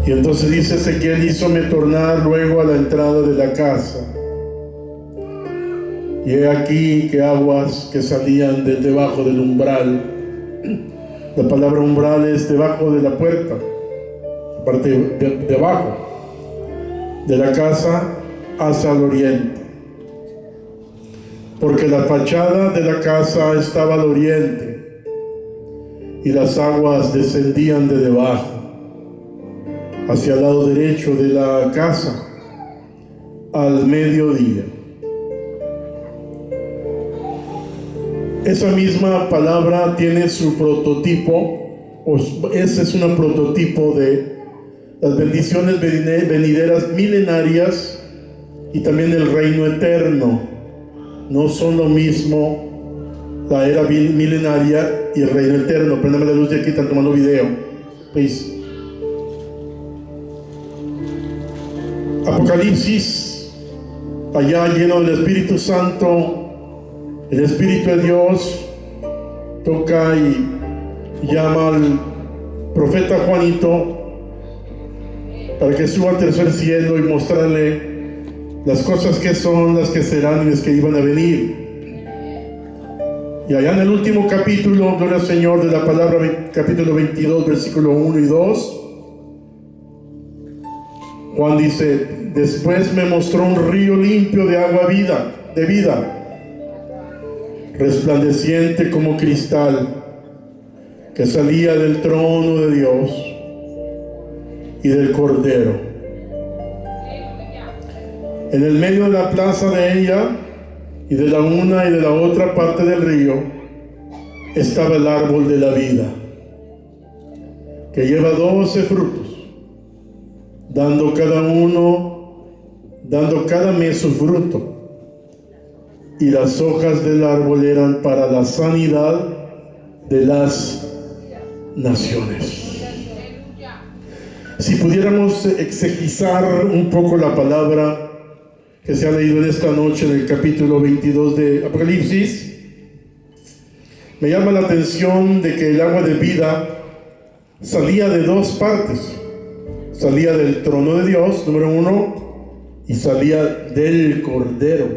Y entonces dice Ezequiel: hízome tornar luego a la entrada de la casa, y he aquí que aguas que salían de debajo del umbral. La palabra umbral es debajo de la puerta, parte debajo de la casa hacia el oriente, porque la fachada de la casa estaba al oriente y las aguas descendían de debajo hacia el lado derecho de la casa al mediodía. Esa misma palabra tiene su prototipo, ese es un prototipo de las bendiciones venideras milenarias y también el reino eterno. No son lo mismo la era milenaria y el reino eterno. Préndame la luz de aquí, están tomando video. Please. Apocalipsis, allá lleno del Espíritu Santo, el Espíritu de Dios toca y llama al profeta Juanito para que suba al tercer cielo y mostrarle las cosas que son, las que serán y las que iban a venir. Y allá en el último capítulo, gloria al Señor, de la palabra, capítulo 22, versículo 1 y 2, Juan dice: después me mostró un río limpio de agua de vida, resplandeciente como cristal, que salía del trono de Dios y del Cordero. En el medio de la plaza de ella y de la una y de la otra parte del río estaba el árbol de la vida, que lleva 12 frutos, dando cada mes su fruto, y las hojas del árbol eran para la sanidad de las naciones. Si pudiéramos exegetar un poco la palabra que se ha leído en esta noche en el capítulo 22 de Apocalipsis, me llama la atención de que el agua de vida salía de dos partes. Salía del trono de Dios, número uno, y salía del Cordero.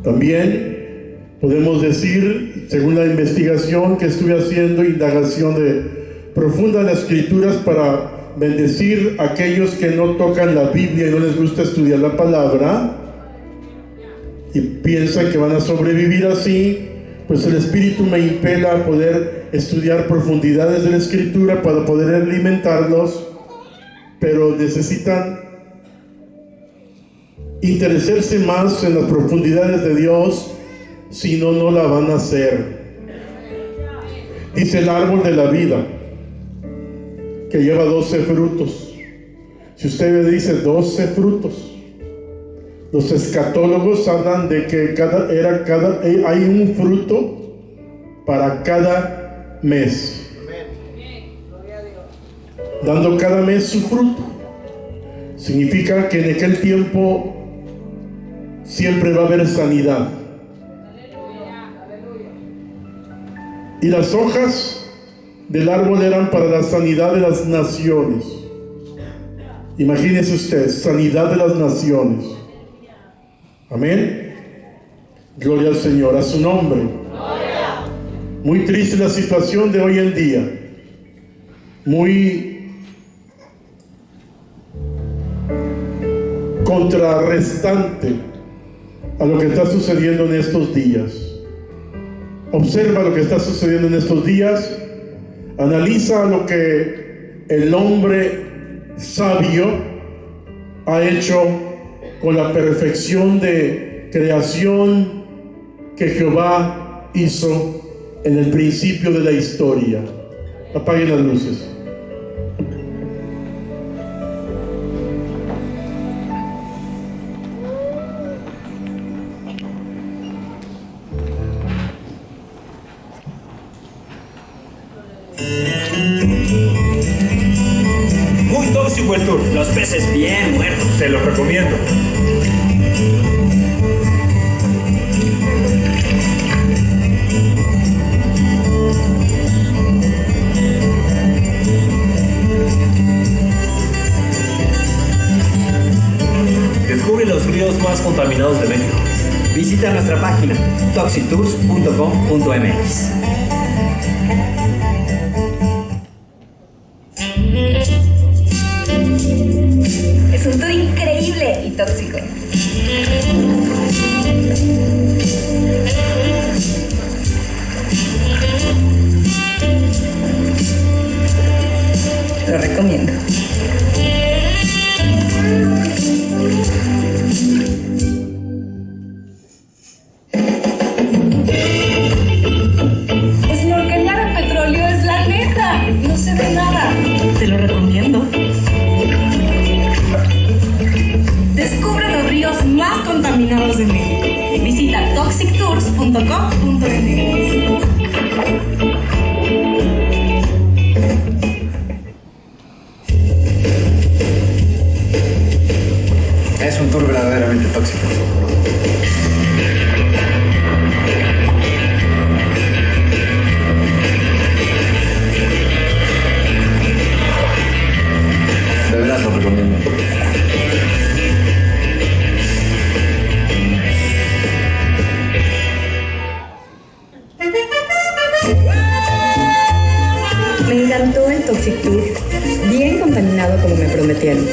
También podemos decir, según la investigación que estuve haciendo, indagación profunda de las Escrituras para bendecir a aquellos que no tocan la Biblia y no les gusta estudiar la palabra y piensan que van a sobrevivir así, pues el Espíritu me impela a poder estudiar profundidades de la Escritura para poder alimentarlos, pero necesitan interesarse más en las profundidades de Dios, si no, no la van a hacer. Dice el árbol de la vida, que lleva 12 frutos. Si usted me dice 12 frutos, los escatólogos hablan de que hay un fruto para cada mes, dando cada mes su fruto. Significa que en aquel tiempo siempre va a haber sanidad. Y las hojas del árbol eran para la sanidad de las naciones. Imagínese usted, sanidad de las naciones. Amén. Gloria al Señor, a su nombre. Gloria. Muy triste la situación de hoy en día. Muy contrarrestante a lo que está sucediendo en estos días. Observa lo que está sucediendo en estos días. Analiza lo que el hombre sabio ha hecho con la perfección de creación que Jehová hizo en el principio de la historia. Apaguen las luces. Muy tóxico el tour. Los peces bien muertos. Se los recomiendo. más contaminados de México. Visita nuestra página toxictours.com.mx. Es un tour increíble y tóxico. Lo recomiendo. Snorkelear en petróleo es la neta. No se ve nada. Te lo recomiendo. Descubre los ríos más contaminados de México. Visita toxictours.com.mx. Es un tour verdaderamente tóxico. De veras lo recomiendo. Me encantó el Toxic Tour. Bien contaminado como me prometieron.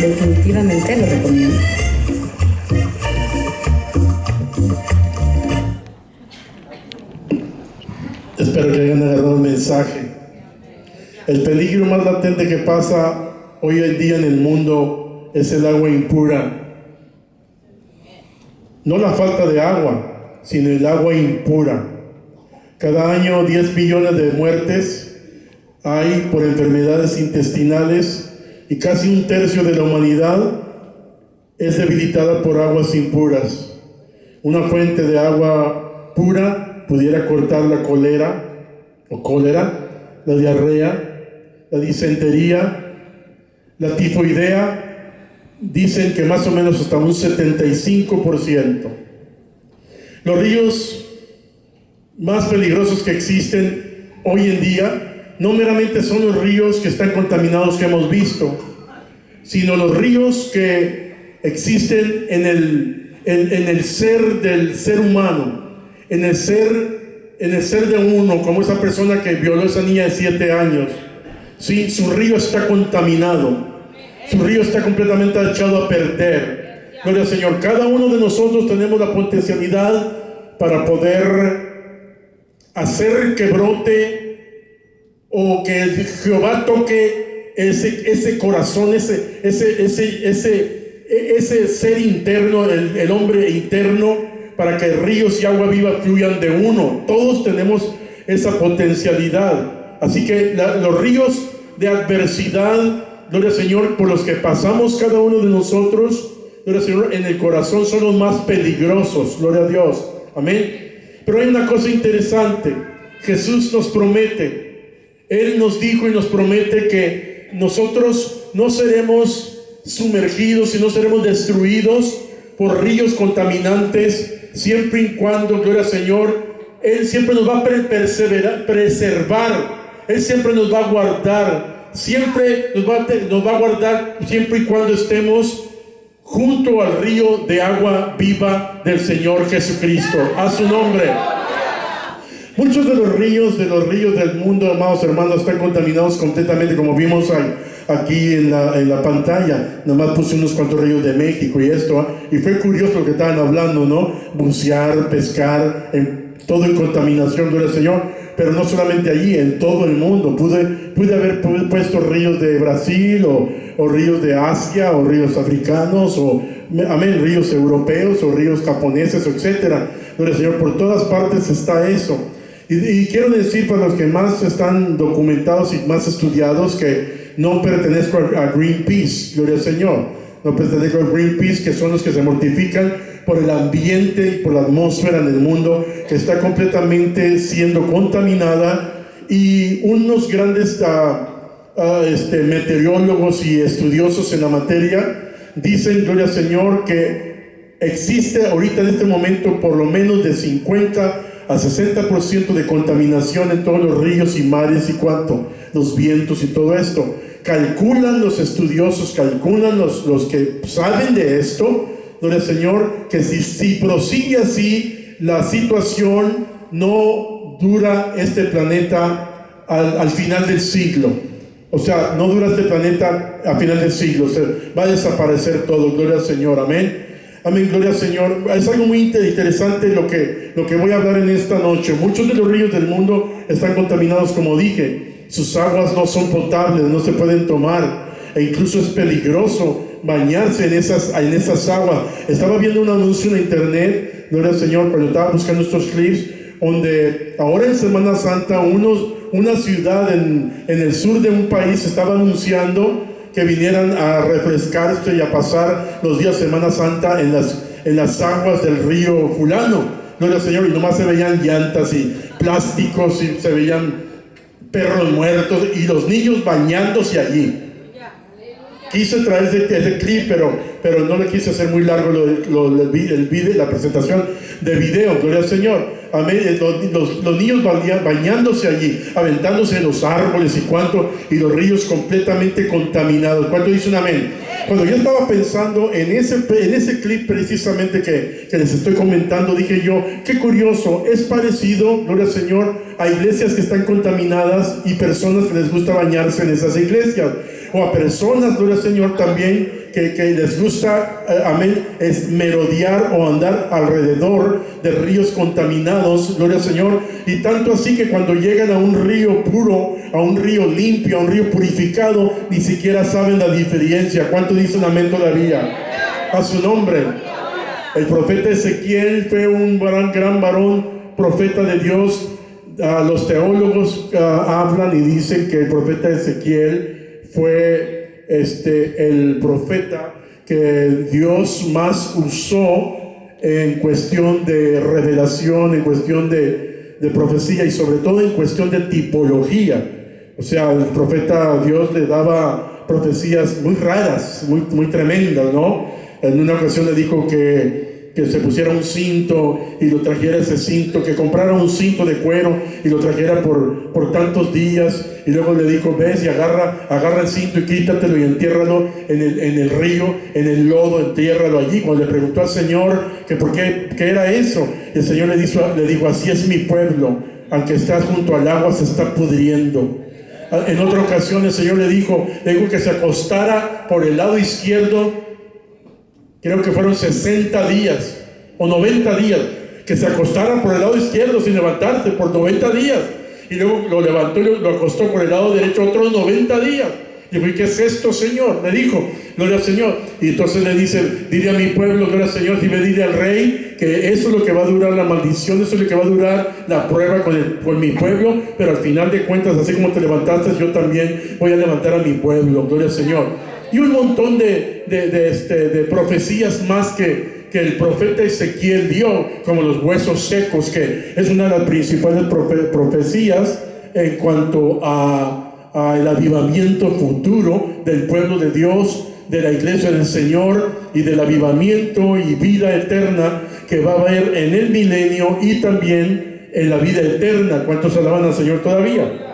Definitivamente lo recomiendo. Espero que hayan agarrado el mensaje. El peligro más latente que pasa hoy en día en el mundo es el agua impura. No la falta de agua, sino el agua impura. Cada año 10 millones de muertes hay por enfermedades intestinales y casi un tercio de la humanidad es debilitada por aguas impuras. Una fuente de agua pura pudiera cortar la cólera, la diarrea, la disentería, la tifoidea. Dicen que más o menos hasta un 75%. Los ríos más peligrosos que existen hoy en día no meramente son los ríos que están contaminados que hemos visto, sino los ríos que existen en el ser del ser humano, en el ser de uno, como esa persona que violó a esa niña de 7 años. Sí, su río está contaminado. Su río está completamente echado a perder. Gloria al Señor. Cada uno de nosotros tenemos la potencialidad para poder hacer que brote o que Jehová toque ese corazón, ese ser interno, el hombre interno, para que ríos y agua viva fluyan de uno. Todos tenemos esa potencialidad. Así que los ríos de adversidad, gloria al Señor, por los que pasamos cada uno de nosotros, gloria al Señor, en el corazón son los más peligrosos. Gloria a Dios. Amén. Pero hay una cosa interesante. Jesús nos promete, Él nos dijo y nos promete que nosotros no seremos sumergidos y no seremos destruidos por ríos contaminantes, siempre y cuando, gloria al Señor, Él siempre nos va a preservar, Él siempre nos va a guardar, siempre nos va a guardar siempre y cuando estemos junto al río de agua viva del Señor Jesucristo. A su nombre. Muchos de los ríos del mundo, amados hermanos, están contaminados completamente, como vimos aquí en la pantalla. Nomás puse unos cuantos ríos de México y esto, y fue curioso lo que estaban hablando, ¿no? Bucear, pescar, todo en contaminación, gloria al Señor. Pero no solamente allí, en todo el mundo. Pude haber puesto ríos de Brasil o ríos de Asia o ríos africanos ríos europeos o ríos japoneses, etcétera. Gloria al Señor, por todas partes está eso. Y quiero decir para los que más están documentados y más estudiados que no pertenezco a Greenpeace, gloria al Señor. No pertenezco a Greenpeace, que son los que se mortifican por el ambiente y por la atmósfera en el mundo, que está completamente siendo contaminada. Y unos grandes meteorólogos y estudiosos en la materia dicen, gloria al Señor, que existe ahorita en este momento por lo menos de 50 a 60% de contaminación en todos los ríos y mares y cuanto, los vientos y todo esto. Calculan los estudiosos, calculan los que saben de esto, gloria al Señor, que si prosigue así la situación, no dura este planeta al final del siglo. O sea, no dura este planeta al final del siglo. O sea, va a desaparecer todo. Gloria al Señor. Amén. Amén. Gloria al Señor. Es algo muy interesante lo que voy a hablar en esta noche. Muchos de los ríos del mundo están contaminados, como dije. Sus aguas no son potables, no se pueden tomar. E incluso es peligroso bañarse en esas aguas. Estaba viendo un anuncio en internet, gloria al Señor, cuando estaba buscando estos clips, donde ahora en Semana Santa una ciudad en el sur de un país estaba anunciando que vinieran a refrescarse y a pasar los días de Semana Santa en las aguas del río fulano, gloria al Señor, y nomás se veían llantas y plásticos y se veían perros muertos y los niños bañándose allí. Quise traer ese clip, pero no le quise hacer muy largo el video, la presentación de video, gloria al Señor. Amén. Los niños bañándose allí, aventándose en los árboles y los ríos completamente contaminados. ¿Cuánto dicen amén? Cuando yo estaba pensando en ese clip precisamente que les estoy comentando, dije yo, qué curioso, es parecido, gloria al Señor, a iglesias que están contaminadas y personas que les gusta bañarse en esas iglesias. O a personas, gloria al Señor, también que les gusta, amén, es merodear o andar alrededor de ríos contaminados, gloria al Señor. Y tanto así que cuando llegan a un río puro, a un río limpio, a un río purificado, ni siquiera saben la diferencia. ¿Cuánto dicen amén todavía? A su nombre. El profeta Ezequiel fue un gran varón, profeta de Dios. Los teólogos hablan y dicen que el profeta Ezequiel fue el profeta que Dios más usó en cuestión de revelación, en cuestión de profecía y sobre todo en cuestión de tipología. O sea, el profeta, Dios le daba profecías muy raras, muy tremendas, ¿no? En una ocasión le dijo que se pusiera un cinto y lo trajera ese cinto, que comprara un cinto de cuero y lo trajera por tantos días, y luego le dijo, ves y agarra el cinto y quítatelo y entiérralo en el río, en el lodo, entiérralo allí. Cuando le preguntó al Señor que por qué era eso, el Señor le dijo, así es mi pueblo, aunque está junto al agua se está pudriendo. En otra ocasión el Señor le dijo que se acostara por el lado izquierdo. Creo que fueron 60 días o 90 días, que se acostara por el lado izquierdo sin levantarse por 90 días. Y luego lo levantó y lo acostó por el lado derecho otros 90 días. Y dijo, ¿y qué es esto, Señor? Le dijo, gloria al Señor. Y entonces le dice, dile a mi pueblo, gloria al Señor, dile al rey, que eso es lo que va a durar la maldición, eso es lo que va a durar la prueba con mi pueblo. Pero al final de cuentas, así como te levantaste, yo también voy a levantar a mi pueblo, gloria al Señor. Y un montón de profecías más que el profeta Ezequiel dio, como los huesos secos, que es una de las principales profecías en cuanto a el avivamiento futuro del pueblo de Dios, de la iglesia del Señor, y del avivamiento y vida eterna que va a haber en el milenio y también en la vida eterna. ¿Cuántos alaban al Señor todavía?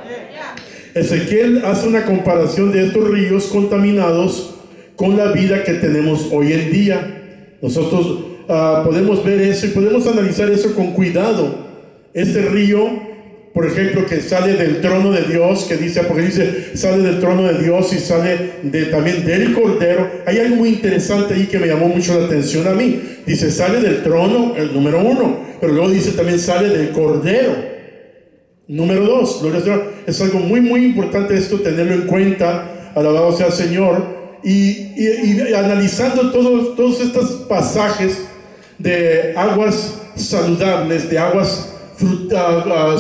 Ezequiel hace una comparación de estos ríos contaminados con la vida que tenemos hoy en día. Nosotros podemos ver eso y podemos analizar eso con cuidado. Este río, por ejemplo, que sale del trono de Dios, que dice Apocalipsis, sale del trono de Dios y sale también del Cordero. Hay algo muy interesante ahí que me llamó mucho la atención a mí. Dice, sale del trono, el número 1, pero luego dice también sale del Cordero. Número 2, gloria al Señor. Es algo muy importante esto, tenerlo en cuenta. Alabado sea el Señor. Y analizando todos estos pasajes de aguas saludables, de aguas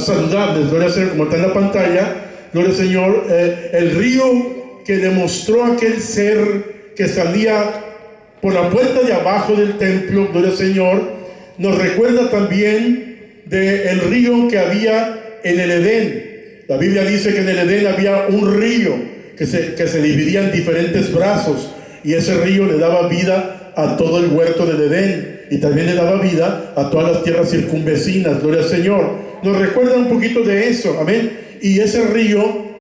saludables, gloria al Señor, como está en la pantalla, gloria al Señor, el río que demostró aquel ser que salía por la puerta de abajo del templo, gloria al Señor, nos recuerda también del río que había en el Edén. La Biblia dice que en el Edén había un río que se dividía en diferentes brazos, y ese río le daba vida a todo el huerto del Edén. y también le daba vida a todas las tierras circunvecinas. Gloria al Señor. Nos recuerda un poquito de eso, amén. Y ese río